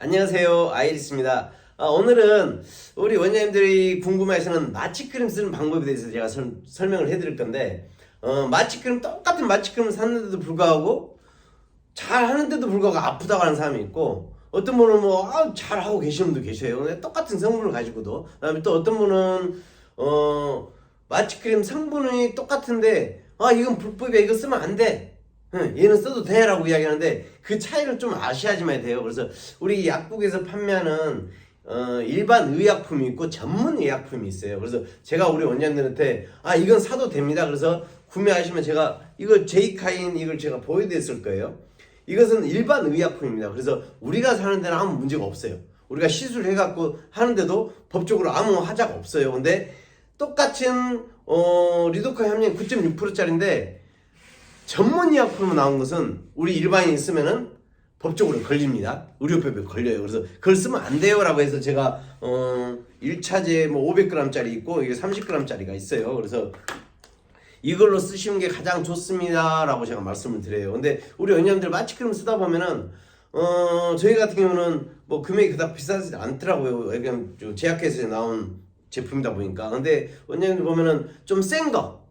안녕하세요, 아이리스입니다. 오늘은 우리 원장님들이 궁금해하시는 마취크림 쓰는 방법에 대해서 제가 설명을 해드릴 건데, 마취크림, 똑같은 마취크림을 샀는데도 불구하고 잘 하는데도 불구하고 아프다고 하는 사람이 있고, 어떤 분은 잘하고 계시는 분도 계셔요. 근데 똑같은 성분을 가지고도. 그다음에 또 어떤 분은 마취크림 성분이 똑같은데 이건 불법이야, 이거 쓰면 안 돼, 얘는 써도 돼 라고 이야기하는데, 그 차이를 좀 아셔야지만 돼요. 그래서 우리 약국에서 판매하는 일반 의약품이 있고 전문 의약품이 있어요. 그래서 제가 우리 원장님들한테 이건 사도 됩니다, 그래서 구매하시면 제가 이거 제이카인 이걸 제가 보여드렸을 거예요. 이것은 일반 의약품입니다. 그래서 우리가 사는 데는 아무 문제가 없어요. 우리가 시술해갖고 하는데도 법적으로 아무 하자가 없어요. 근데 똑같은 리도카 함량이 9.6%짜리인데 전문 의약품으로 나온 것은 우리 일반인이 쓰면은 법적으로 걸립니다. 의료법에 걸려요. 그래서 그걸 쓰면 안 돼요 라고 해서 제가 1차제 500g짜리 있고 이게 30g짜리가 있어요. 그래서 이걸로 쓰시는 게 가장 좋습니다 라고 제가 말씀을 드려요. 근데 우리 원장님들 마취크림 쓰다 보면은 저희 같은 경우는 금액이 그닥 비싸지 않더라고요. 그냥 제약회사에 나온 제품이다 보니까. 근데 원장님들 보면은 좀 센 거,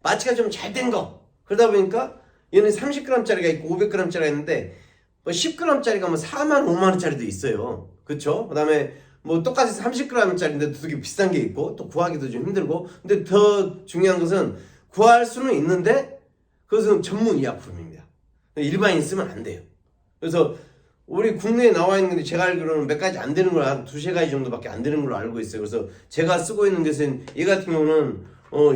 마취가 좀 잘 된 거, 그러다 보니까 얘는 30g짜리가 있고 500g짜리가 있는데 10g짜리가 4만 5만원짜리도 있어요. 그쵸? 그 다음에 똑같이 30g짜리인데 되게 비싼 게 있고, 또 구하기도 좀 힘들고. 근데 더 중요한 것은 구할 수는 있는데 그것은 전문 의약품입니다. 일반인 쓰면 안 돼요. 그래서 우리 국내에 나와 있는 게 제가 알기로는 몇 가지 안 되는 걸 한 두세 가지 정도밖에 안 되는 걸로 알고 있어요. 그래서 제가 쓰고 있는 것은 이 같은 경우는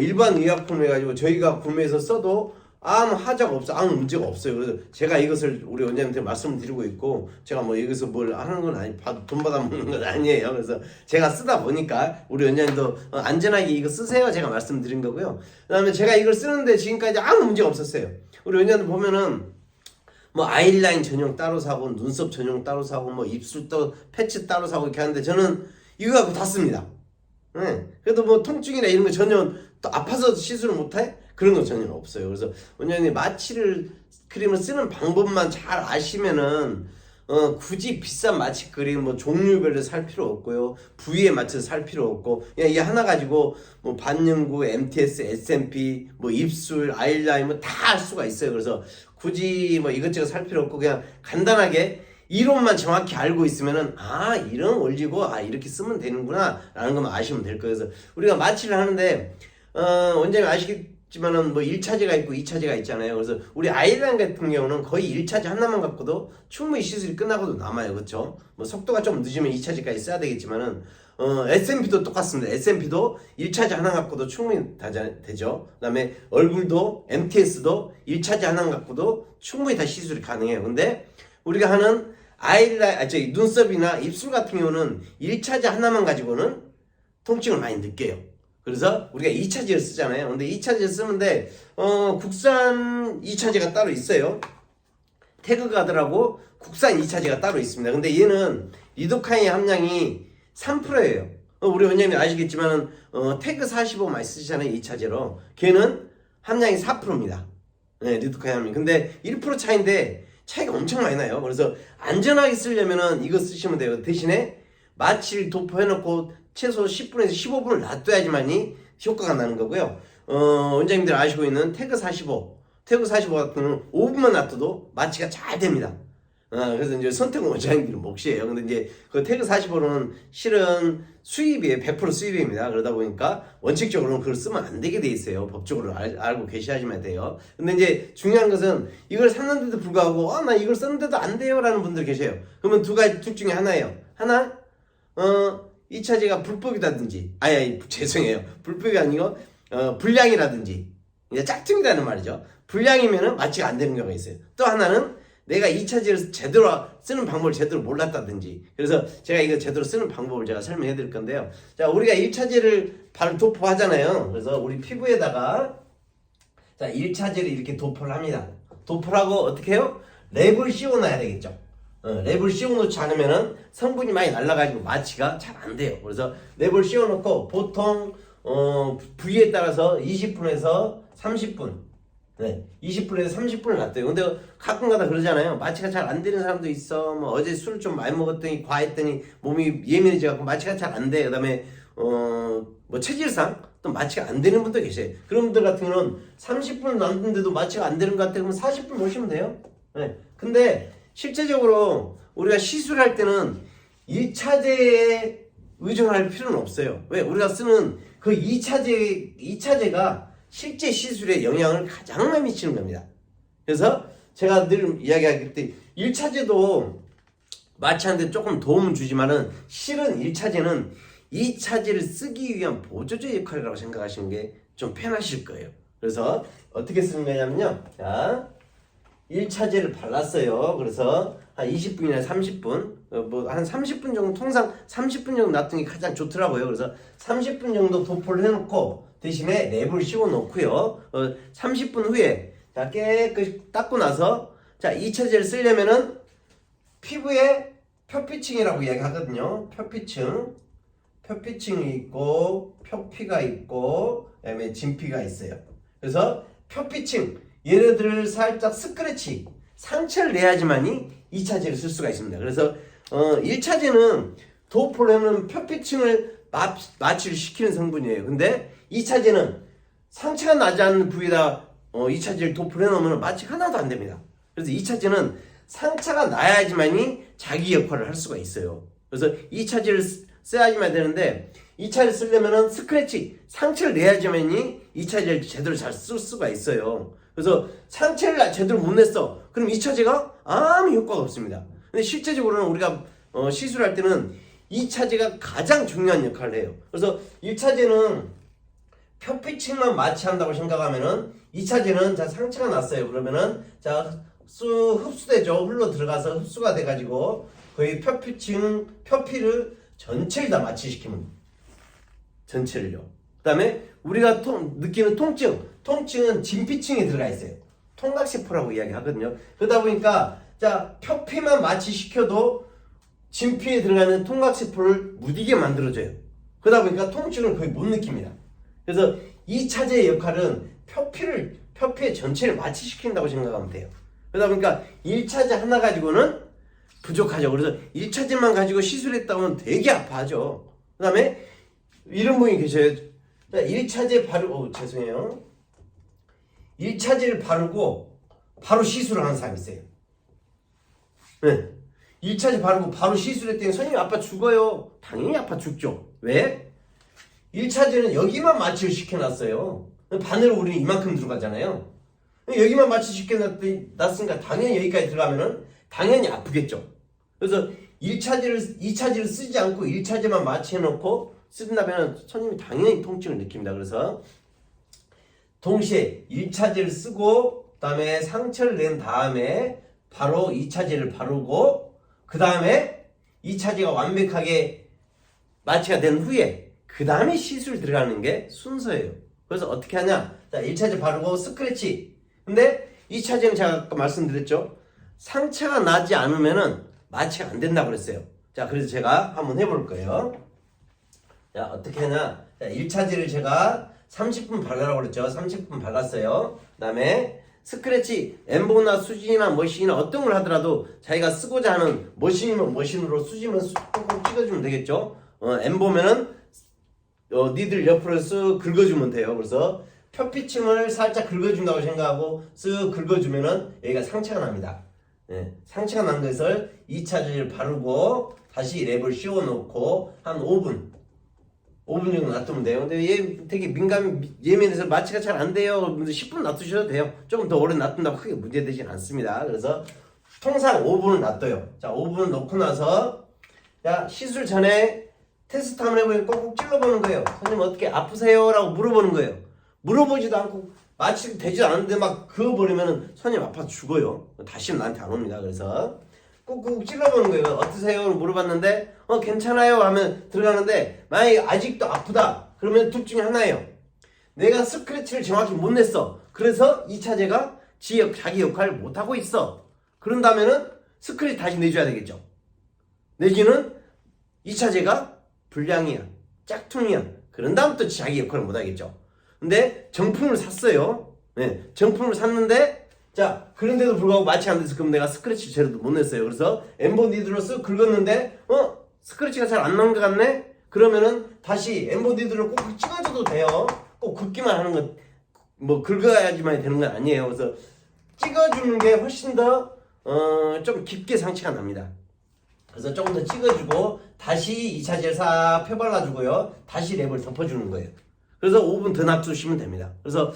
일반 의약품 해가지고 저희가 구매해서 써도 아무 하자가 없어, 아무 문제가 없어요. 그래서 제가 이것을 우리 원장님한테 말씀을 드리고 있고, 제가 여기서 뭘 하는 건 돈 받아 먹는 건 아니에요. 그래서 제가 쓰다 보니까 우리 원장님도 안전하게 이거 쓰세요 제가 말씀드린 거고요. 그 다음에 제가 이걸 쓰는데 지금까지 아무 문제가 없었어요. 우리 원장님들 보면은 아이라인 전용 따로 사고, 눈썹 전용 따로 사고, 입술 또 패치 따로 사고 이렇게 하는데, 저는 이거 갖고 다 씁니다. 그래도 통증이나 이런 거 전혀 또 아파서 시술을 못해? 그런 거 전혀 없어요. 그래서 원장님 크림을 쓰는 방법만 잘 아시면은 굳이 비싼 마취크림 종류별로 살 필요 없고요, 부위에 맞춰서 살 필요 없고, 그냥 이 하나 가지고 반영구, MTS, SMP, 입술, 아이라인 다 할 수가 있어요. 그래서 굳이 이것저것 살 필요 없고, 그냥 간단하게 이론만 정확히 알고 있으면은 이런 원리고 이렇게 쓰면 되는구나 라는 것만 아시면 될 거예요. 그래서 우리가 마취를 하는데 원장님 아시겠지만은 1차제가 있고 2차제가 있잖아요. 그래서 우리 아이라인 같은 경우는 거의 1차제 하나만 갖고도 충분히 시술이 끝나고도 남아요. 그렇죠? 속도가 좀 늦으면 2차제까지 써야 되겠지만은 SMP도 똑같습니다. SMP도 1차제 하나 갖고도 충분히 되죠. 그 다음에 얼굴도 MTS도 1차제 하나 갖고도 충분히 다 시술이 가능해요. 근데 우리가 하는 눈썹이나 입술 같은 경우는 1차제 하나만 가지고는 통증을 많이 느껴요. 그래서 우리가 2차제를 쓰잖아요. 근데 2차제를 쓰는데 국산 2차제가 따로 있어요. 태그가드라고 국산 2차제가 따로 있습니다. 근데 얘는 리도카인 함량이 3%예요. 우리 원장님이 아시겠지만 태그 45 많이 쓰시잖아요. 2차제로. 걔는 함량이 4%입니다. 리도카인 함량. 근데 1% 차이인데 차이가 엄청 많이 나요. 그래서 안전하게 쓰려면은 이거 쓰시면 돼요. 대신에 마취를 도포해놓고 최소 10분에서 15분을 놔둬야지만이 효과가 나는 거고요. 원장님들 아시고 있는 태그 45 같은 경우는 5분만 놔둬도 마취가 잘 됩니다. 그래서 이제 선택은 원장님들 몫이에요. 근데 이제 그 태그 45는 실은 수입이에요. 100% 수입입니다. 그러다 보니까 원칙적으로는 그걸 쓰면 안 되게 돼 있어요. 법적으로 알고 계셔야지만 돼요. 근데 이제 중요한 것은 이걸 샀는데도 불구하고 나 이걸 썼는데도 안 돼요 라는 분들 계세요. 그러면 둘 중에 하나예요. 하나 2차제가 불법이라든지, 죄송해요, 불법이 아니고 불량이라든지, 이제 짝퉁이라는 말이죠. 불량이면은 마취가 안 되는 경우가 있어요. 또 하나는 내가 2차제를 제대로 쓰는 방법을 제대로 몰랐다든지. 그래서 제가 이거 제대로 쓰는 방법을 제가 설명해 드릴 건데요. 자, 우리가 1차제를 바로 도포하잖아요. 그래서 우리 피부에다가 1차제를 이렇게 도포를 합니다. 도포를 하고 어떻게 해요? 랩을 씌워놔야 되겠죠. 랩을 씌워놓지 않으면은 성분이 많이 날라가지고 마취가 잘 안 돼요. 그래서 랩을 씌워놓고 보통 부위에 따라서 20분에서 30분 네, 20분에서 30분을 놔둬요. 근데 가끔가다 그러잖아요. 마취가 잘 안 되는 사람도 있어. 뭐 어제 술 좀 많이 먹었더니 과했더니 몸이 예민해져갖고 마취가 잘 안 돼. 그다음에 뭐 체질상 또 마취가 안 되는 분도 계세요. 그런 분들 같은 경우는 30분 놨는데도 마취가 안 되는 것 같아요. 그럼 40분 놓으시면 돼요. 네. 근데 실제적으로 우리가 시술할 때는 1차제에 의존할 필요는 없어요. 왜? 우리가 쓰는 그 2차제가 실제 시술에 영향을 가장 많이 미치는 겁니다. 그래서 제가 늘 이야기하기 때 1차제도 마취하는데 조금 도움을 주지만은 실은 1차제는 2차제를 쓰기 위한 보조제 역할이라고 생각하시는 게 좀 편하실 거예요. 그래서 어떻게 쓰는 거냐면요. 자, 1차제를 발랐어요. 그래서 한 20분이나 30분, 뭐 한 30분 정도, 통상 30분 정도 놔두는 게 가장 좋더라고요. 그래서 30분 정도 도포를 해놓고 대신에 랩을 씌워 놓고요. 30분 후에 자 깨끗이 닦고 나서 자 2차제를 쓰려면은 피부에 표피층이라고 이야기하거든요. 표피층이 있고 표피가 있고 그다음에 진피가 있어요. 그래서 표피층 얘네들을 살짝 스크래치 상처를 내야지만이 2차제를 쓸 수가 있습니다. 그래서 1차제는 도포를 표피층을 마취를 시키는 성분이에요. 근데 2차제는 상처가 나지 않는 부위에다 2차제를 도포를 해놓으면 마취가 하나도 안 됩니다. 그래서 2차제는 상처가 나야지만이 자기 역할을 할 수가 있어요. 그래서 2차제를 써야지만 되는데 2차제를 쓰려면은 스크래치 상처를 내야지만이 2차제를 제대로 잘 쓸 수가 있어요. 그래서 상처를 제대로 못 냈어. 그럼 2차제가 아무 효과가 없습니다. 근데 실제적으로는 우리가 시술할 때는 2차제가 가장 중요한 역할을 해요. 그래서 1차제는 표피층만 마취한다고 생각하면은 2차제는 자 상처가 났어요. 그러면은 자 흡수되죠. 흘러 들어가서 흡수가 돼가지고 거의 표피를 전체를 다 마취시키면 전체를요. 그 다음에 우리가 느끼는 통증은 진피층에 들어가 있어요. 통각세포라고 이야기하거든요. 그러다 보니까 자 표피만 마취시켜도 진피에 들어가는 통각세포를 무디게 만들어줘요. 그러다 보니까 통증을 거의 못 느낍니다. 그래서 2차제의 역할은 표피의 전체를 마취시킨다고 생각하면 돼요. 그러다 보니까 1차제 하나 가지고는 부족하죠. 그래서 1차제만 가지고 시술했다 보면 되게 아파하죠. 그 다음에 이런 분이 계셔요. 1차제 바르고, 죄송해요. 1차제를 바르고 바로 시술을 하는 사람이 있어요. 네. 1차제 바르고 바로 시술했더니 선생님 아파 죽어요. 당연히 아파 죽죠. 왜? 1차제는 여기만 마취를 시켜놨어요. 바늘로 우리는 이만큼 들어가잖아요. 여기만 마취 시켜놨으니까 당연히 여기까지 들어가면은 당연히 아프겠죠. 그래서 2차제를 쓰지 않고 1차제만 마취해놓고 쓴다면 손님이 당연히 통증을 느낍니다. 그래서 동시에 1차제를 쓰고 그 다음에 상처를 낸 다음에 바로 2차제를 바르고 그 다음에 2차제가 완벽하게 마취가 된 후에 그 다음에 시술 들어가는 게 순서예요. 그래서 어떻게 하냐? 자, 1차제 바르고 스크래치. 근데 2차제는 제가 아까 말씀드렸죠. 상처가 나지 않으면은 마취가 안 된다고 그랬어요. 자, 그래서 제가 한번 해볼 거예요. 자, 어떻게 하냐? 자, 1차제를 제가 30분 발라라고 그랬죠. 30분 발랐어요. 그 다음에 스크래치, 엠보나 수지나 머신이나 어떤 걸 하더라도 자기가 쓰고자 하는 머신이면 머신으로 수지면 꾹꾹 찍어주면 되겠죠. 엠보면은 니들 옆으로 쓱 긁어주면 돼요. 그래서 표피층을 살짝 긁어준다고 생각하고 쓱 긁어주면은 여기가 상처가 납니다. 네, 상처가 난 것을 2차제를 바르고 다시 랩을 씌워놓고 한 5분 정도 놔두면 돼요. 근데 얘 되게 예민해서 마취가 잘 안 돼요. 10분 놔두셔도 돼요. 조금 더 오래 놔둔다고 크게 문제되진 않습니다. 그래서 통상 5분을 놔둬요. 자, 5분 놓고 나서 자, 시술 전에 테스트 한번 해보면 꼭꼭 찔러보는 거예요. 선생님 어떻게 아프세요? 라고 물어보는 거예요. 물어보지도 않고 마취 되지도 않는데 막 그어버리면 선생님 아파서 죽어요. 다시는 나한테 안 옵니다. 그래서 꾹꾹 찔러보는 거예요. 어떠세요? 물어봤는데 괜찮아요 하면 들어가는데 만약에 아직도 아프다 그러면 둘 중에 하나예요. 내가 스크래치를 정확히 못 냈어. 그래서 2차제가 자기 역할을 못하고 있어. 그런다면은 스크래치 다시 내줘야 되겠죠. 내지는 2차제가 불량이야, 짝퉁이야. 그런 다음 또 자기 역할을 못하겠죠. 근데 정품을 샀어요. 네, 정품을 샀는데 자 그런데도 불구하고 마취 안 돼서 그럼 내가 스크래치 제로도 못 냈어요. 그래서 엠보 니드로 쓱 긁었는데 스크래치가 잘 안 나온 것 같네? 그러면은 다시 엠보 니드로 꼭 찍어줘도 돼요. 꼭 긁기만 하는 건 뭐 긁어야지만 되는 건 아니에요. 그래서 찍어주는 게 훨씬 더 좀 깊게 상처가 납니다. 그래서 조금 더 찍어주고 다시 2차 젤 싹 펴발라주고요. 다시 랩을 덮어주는 거예요. 그래서 5분 더 놔두시면 됩니다. 그래서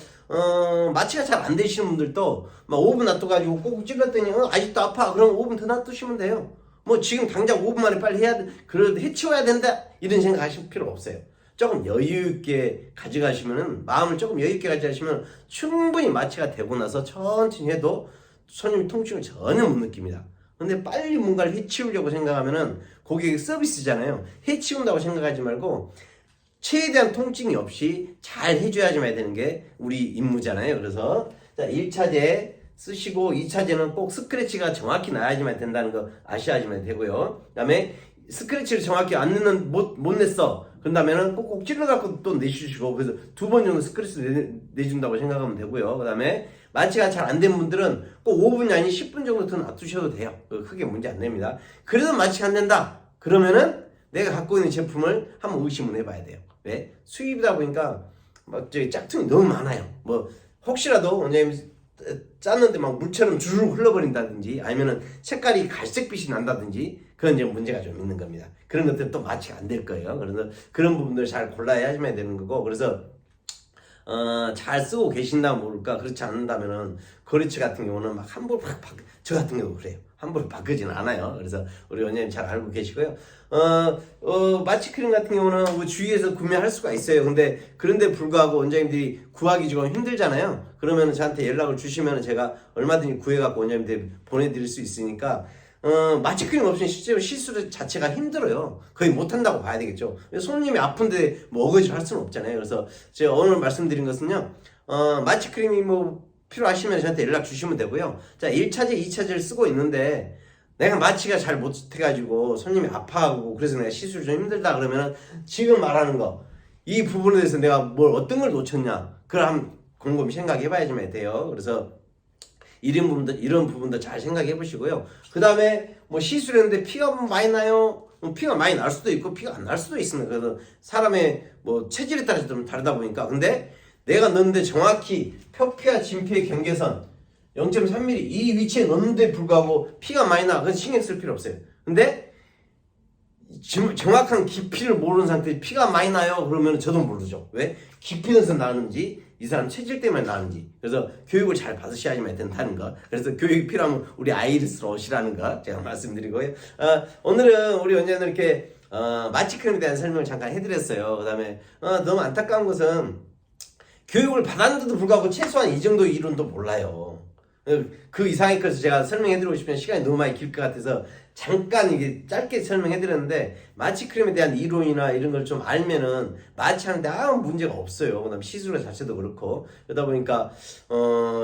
마취가 잘 안 되시는 분들도 막 5분 놔둬가지고 꼭 찔렀더니 아직도 아파. 그럼 5분 더 놔두시면 돼요. 뭐 지금 당장 5분 만에 빨리 해야 돼. 그래도 해치워야 된다. 이런 생각 하실 필요 없어요. 조금 여유 있게 가져가시면은 마음을 조금 여유 있게 가져가시면 충분히 마취가 되고 나서 천천히 해도 손님이 통증을 전혀 못 느낍니다. 근데 빨리 뭔가를 해치우려고 생각하면은 고객이 서비스잖아요. 해치운다고 생각하지 말고 최대한 통증이 없이 잘 해줘야지만 되는 게 우리 임무잖아요. 그래서 자 1차제 쓰시고 2차제는 꼭 스크래치가 정확히 나야지만 된다는 거 아셔야지만 되고요. 그 다음에 스크래치를 정확히 안 넣는 못 냈어. 그다음에는 꼭꼭 찔러갖고 또 내주시고 그래서 2번 정도 스크래치 내준다고 생각하면 되고요. 그 다음에 마취가 잘 안 된 분들은 꼭 5분이 아닌 10분 정도 더 놔두셔도 돼요. 크게 문제 안 됩니다. 그래도 마취가 안 된다. 그러면은 내가 갖고 있는 제품을 한번 의심을 해봐야 돼요. 왜? 수입이다 보니까 막 저기 짝퉁이 너무 많아요. 뭐 혹시라도 원장님 짰는데 막 물처럼 주르륵 흘러버린다든지 아니면은 색깔이 갈색빛이 난다든지 그런 이제 문제가 좀 있는 겁니다. 그런 것들은 또 마취가 안 될 거예요. 그래서 그런 부분들 잘 골라야 하면 되는 거고 그래서 잘 쓰고 계신다면 모를까 그렇지 않는다면은 거리치 같은 경우는 막 함부로 저 같은 경우 그래요. 함부로 바꾸지는 않아요. 그래서 우리 원장님 잘 알고 계시고요. 마취 크림 같은 경우는 뭐 주위에서 구매할 수가 있어요. 근데 그런데 불구하고 원장님들이 구하기 조금 힘들잖아요. 그러면 저한테 연락을 주시면 제가 얼마든지 구해갖고 원장님들 보내드릴 수 있으니까 마취 크림 없이는 실제로 시술 자체가 힘들어요. 거의 못한다고 봐야 되겠죠. 손님이 아픈데 뭐 어거지를 할 수는 없잖아요. 그래서 제가 오늘 말씀드린 것은요. 마취 크림이 뭐 필요하시면 저한테 연락 주시면 되고요. 자 1차제 2차제를 쓰고 있는데 내가 마취가 잘 못해가지고 손님이 아파하고 그래서 내가 시술이 좀 힘들다 그러면은 지금 말하는 거 이 부분에 대해서 내가 뭘 어떤 걸 놓쳤냐 그걸 한번 곰곰이 생각해 봐야지만 돼요. 그래서 이런 부분도 잘 생각해 보시고요. 그 다음에 뭐 시술했는데 피가 많이 나요. 피가 많이 날 수도 있고 피가 안 날 수도 있습니다. 그래서 사람의 뭐 체질에 따라서 좀 다르다 보니까 근데 내가 넣는데 정확히 표피와 진피의 경계선 0.3mm 이 위치에 넣는데 불구하고 피가 많이 나. 그래서 신경 쓸 필요 없어요. 근데 정확한 깊이를 모르는 상태에 피가 많이 나요. 그러면 저도 모르죠. 왜? 깊이 넣어서 나는지 이 사람 체질 때문에 나는지. 그래서 교육을 잘 받으셔야지만 된다는 거. 그래서 교육이 필요하면 우리 아이리스로 오시라는 거 제가 말씀드리고요. 오늘은 우리 원장님 이렇게 마취 크림에 대한 설명을 잠깐 해드렸어요. 그 다음에 너무 안타까운 것은 교육을 받았는데도 불구하고 최소한 이 정도 이론도 몰라요. 그 이상의 것을 제가 설명해드리고 싶으면 시간이 너무 많이 길 것 같아서 잠깐 이게 짧게 설명해드렸는데 마취 크림에 대한 이론이나 이런 걸 좀 알면은 마취하는데 아무 문제가 없어요. 그다음 시술 자체도 그렇고 그러다 보니까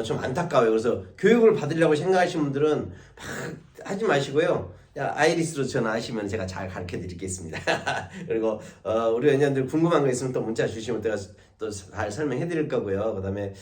좀 안타까워요. 그래서 교육을 받으려고 생각하시는 분들은 막 하지 마시고요. 아이리스로 전화하시면 제가 잘 가르쳐 드리겠습니다. 그리고 우리 원장님들 궁금한 거 있으면 또 문자 주시면 제가 또 잘 설명해 드릴 거고요. 그다음에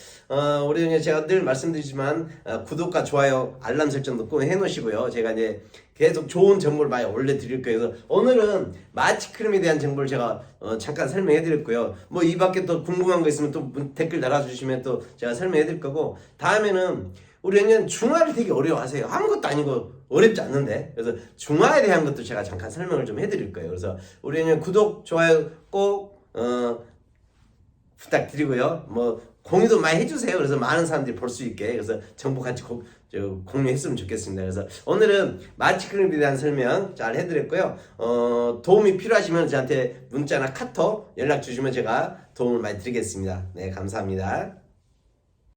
우리 원장님 제가 늘 말씀드리지만 구독과 좋아요, 알람 설정도 꼭 해 놓으시고요. 제가 이제 계속 좋은 정보를 많이 올려 드릴 거예요. 그래서 오늘은 마취 크림에 대한 정보를 제가 잠깐 설명해 드렸고요. 뭐 이 밖에 또 궁금한 거 있으면 또 댓글 달아 주시면 또 제가 설명해 드릴 거고 다음에는 우리 원장님 중화를 되게 어려워하세요. 아무것도 아니고 어렵지 않는데 그래서 중화에 대한 것도 제가 잠깐 설명을 좀 해드릴 거예요. 그래서 우리 원장님 구독, 좋아요 꼭 부탁드리고요. 뭐 공유도 많이 해주세요. 그래서 많은 사람들이 볼 수 있게 그래서 정보 같이 공유했으면 좋겠습니다. 그래서 오늘은 마취 크림에 대한 설명 잘 해드렸고요. 도움이 필요하시면 저한테 문자나 카톡 연락 주시면 제가 도움을 많이 드리겠습니다. 네, 감사합니다.